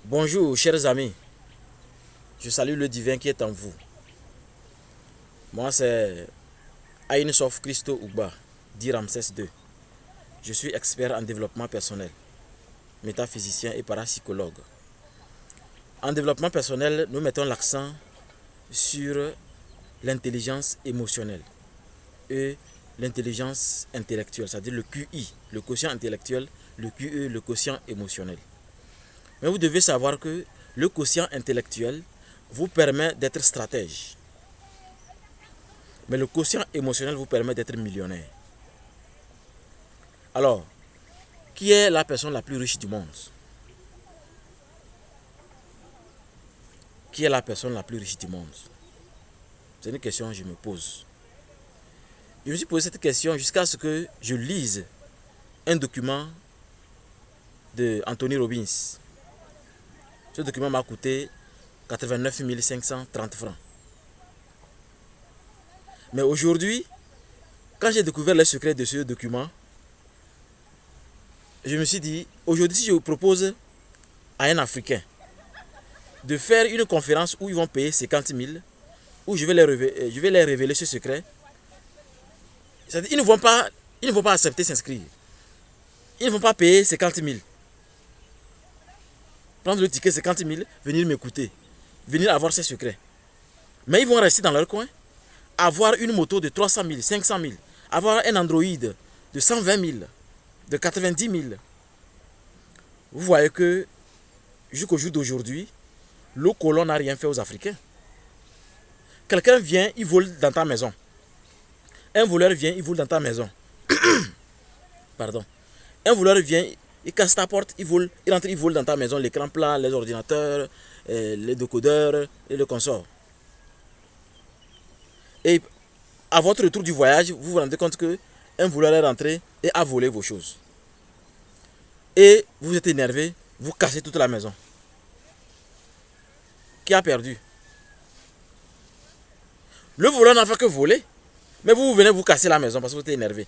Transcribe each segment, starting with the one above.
Bonjour chers amis, je salue le divin qui est en vous. Moi c'est Aïnsof Christo Ougba, dit Ramsès II. Je suis expert en développement personnel, métaphysicien et parapsychologue. En développement personnel, nous mettons l'accent sur l'intelligence émotionnelle et l'intelligence intellectuelle, c'est-à-dire le QI, le quotient intellectuel, le QE, le quotient émotionnel. Mais vous devez savoir que le quotient intellectuel vous permet d'être stratège. Mais le quotient émotionnel vous permet d'être millionnaire. Alors, qui est la personne la plus riche du monde? Qui est la personne la plus riche du monde? C'est une question que je me pose. Je me suis posé cette question jusqu'à ce que je lise un document de Anthony Robbins. Ce document m'a coûté 89 530 francs. Mais aujourd'hui, quand j'ai découvert les secrets de ce document, je me suis dit, aujourd'hui si je vous propose à un Africain de faire une conférence où ils vont payer 50 000, où je vais les révéler ce secret, ils ne vont pas accepter s'inscrire. Ils ne vont pas payer 50 000. Prendre le ticket 50 000, venir m'écouter, venir avoir ces secrets. Mais ils vont rester dans leur coin, avoir une moto de 300 000, 500 000, avoir un Android de 120 000, de 90 000. Vous voyez que jusqu'au jour d'aujourd'hui, le colon n'a rien fait aux Africains. Quelqu'un vient, il vole dans ta maison. Un voleur vient, il vole dans ta maison. Pardon. Un voleur vient, il casse ta porte, il rentre, il vole dans ta maison, l'écran plat, les ordinateurs, les décodeurs et le consort. Et à votre retour du voyage, vous vous rendez compte que un voleur est rentré et a volé vos choses. Et vous êtes énervé, vous cassez toute la maison. Qui a perdu? Le voleur n'a fait que voler. Mais vous venez vous casser la maison parce que vous êtes énervé.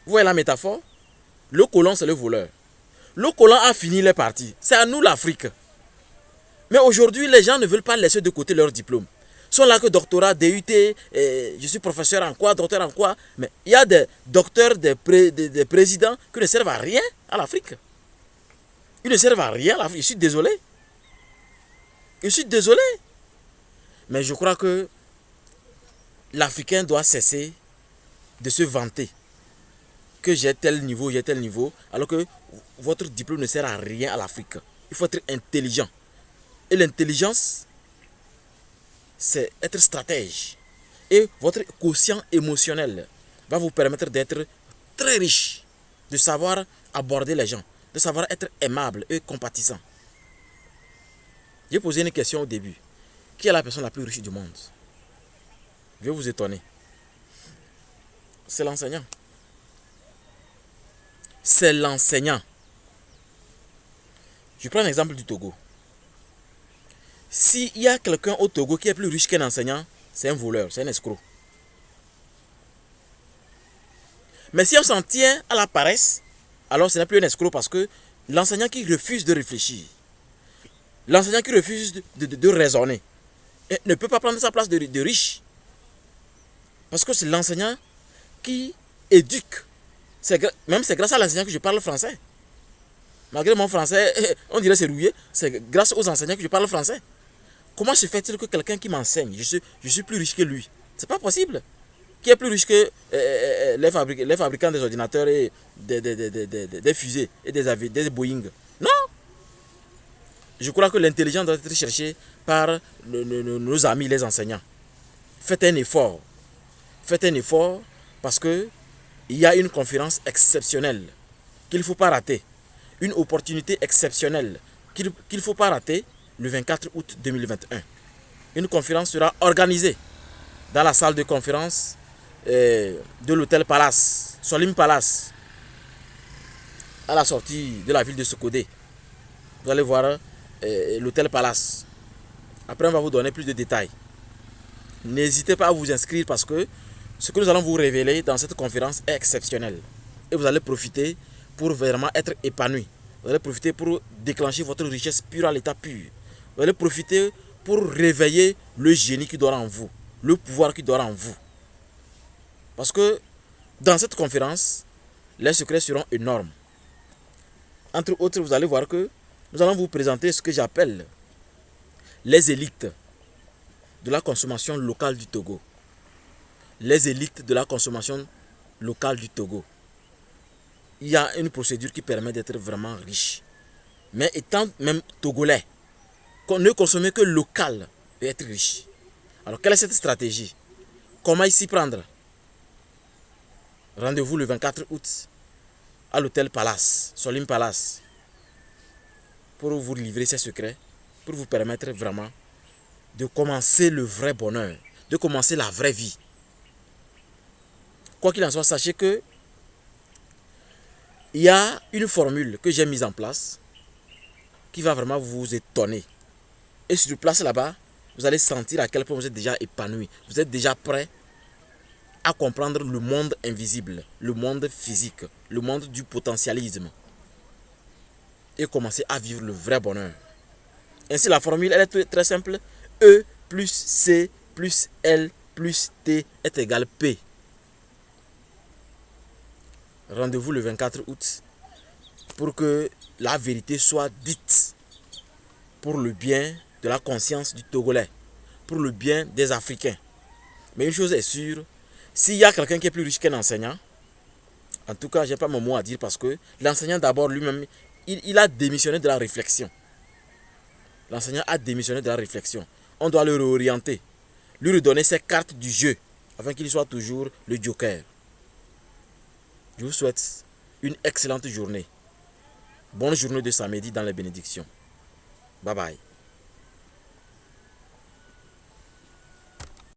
Vous voyez la métaphore? Le colon, c'est le voleur. Le colon a fini les parties. C'est à nous l'Afrique. Mais aujourd'hui, les gens ne veulent pas laisser de côté leur diplôme. Ils sont là que doctorat, DUT, je suis professeur en quoi, docteur en quoi. Mais il y a des docteurs, des présidents qui ne servent à rien à l'Afrique. Ils ne servent à rien à l'Afrique. Je suis désolé. Je suis désolé. Mais je crois que l'Africain doit cesser de se vanter que j'ai tel niveau, alors que votre diplôme ne sert à rien à l'Afrique. Il faut être intelligent. Et l'intelligence, c'est être stratège. Et votre quotient émotionnel va vous permettre d'être très riche, de savoir aborder les gens, de savoir être aimable et compatissant. J'ai posé une question au début. Qui est la personne la plus riche du monde? Je vais vous étonner. C'est l'enseignant. C'est l'enseignant. Je prends l'exemple du Togo. S'il y a quelqu'un au Togo qui est plus riche qu'un enseignant, c'est un voleur, c'est un escroc. Mais si on s'en tient à la paresse, alors ce n'est plus un escroc parce que l'enseignant qui refuse de réfléchir, l'enseignant qui refuse de raisonner, ne peut pas prendre sa place de riche. Parce que c'est l'enseignant qui éduque. Même c'est grâce à l'enseignant que je parle français. Malgré mon français, on dirait c'est rouillé, c'est grâce aux enseignants que je parle français. Comment se fait-il que quelqu'un qui m'enseigne, je suis plus riche que lui? C'est pas possible. Qui est plus riche que les fabricants des ordinateurs et des fusées et des Boeing? Non. Je crois que l'intelligence doit être cherchée par nos amis les enseignants. Faites un effort. Faites un effort parce que il y a une conférence exceptionnelle qu'il ne faut pas rater. Une opportunité exceptionnelle qu'il ne faut pas rater le 24 août 2021. Une conférence sera organisée dans la salle de conférence de l'hôtel Palace, Solim Palace, à la sortie de la ville de Sokodé. Vous allez voir l'hôtel Palace. Après, on va vous donner plus de détails. N'hésitez pas à vous inscrire parce que ce que nous allons vous révéler dans cette conférence est exceptionnel. Et vous allez profiter pour vraiment être épanoui Vous allez profiter pour déclencher votre richesse pure à l'état pur. Vous allez profiter pour réveiller le génie qui dort en vous, le pouvoir qui dort en vous. Parce que dans cette conférence, les secrets seront énormes. Entre autres, vous allez voir que nous allons vous présenter ce que j'appelle les élites de la consommation locale du Togo. Les élites de la consommation locale du Togo. Il y a une procédure qui permet d'être vraiment riche. Mais étant même togolais, ne consommer que local et être riche. Alors, quelle est cette stratégie? Comment s'y prendre? Rendez-vous le 24 août à l'hôtel Palace, Solim Palace, pour vous livrer ces secrets, pour vous permettre vraiment de commencer le vrai bonheur, de commencer la vraie vie. Quoi qu'il en soit, sachez que il y a une formule que j'ai mise en place qui va vraiment vous étonner. Et sur place là-bas, vous allez sentir à quel point vous êtes déjà épanoui. Vous êtes déjà prêt à comprendre le monde invisible, le monde physique, le monde du potentialisme. Et commencer à vivre le vrai bonheur. Ainsi, la formule, elle est très simple. E plus C plus L plus T est égal P. Rendez-vous le 24 août pour que la vérité soit dite pour le bien de la conscience du Togolais, pour le bien des Africains. Mais une chose est sûre, s'il y a quelqu'un qui est plus riche qu'un enseignant, en tout cas, je n'ai pas mon mot à dire parce que l'enseignant d'abord lui-même, il a démissionné de la réflexion. L'enseignant a démissionné de la réflexion. On doit le réorienter, lui redonner ses cartes du jeu afin qu'il soit toujours le joker. Je vous souhaite une excellente journée. Bonne journée de samedi dans les bénédictions. Bye bye.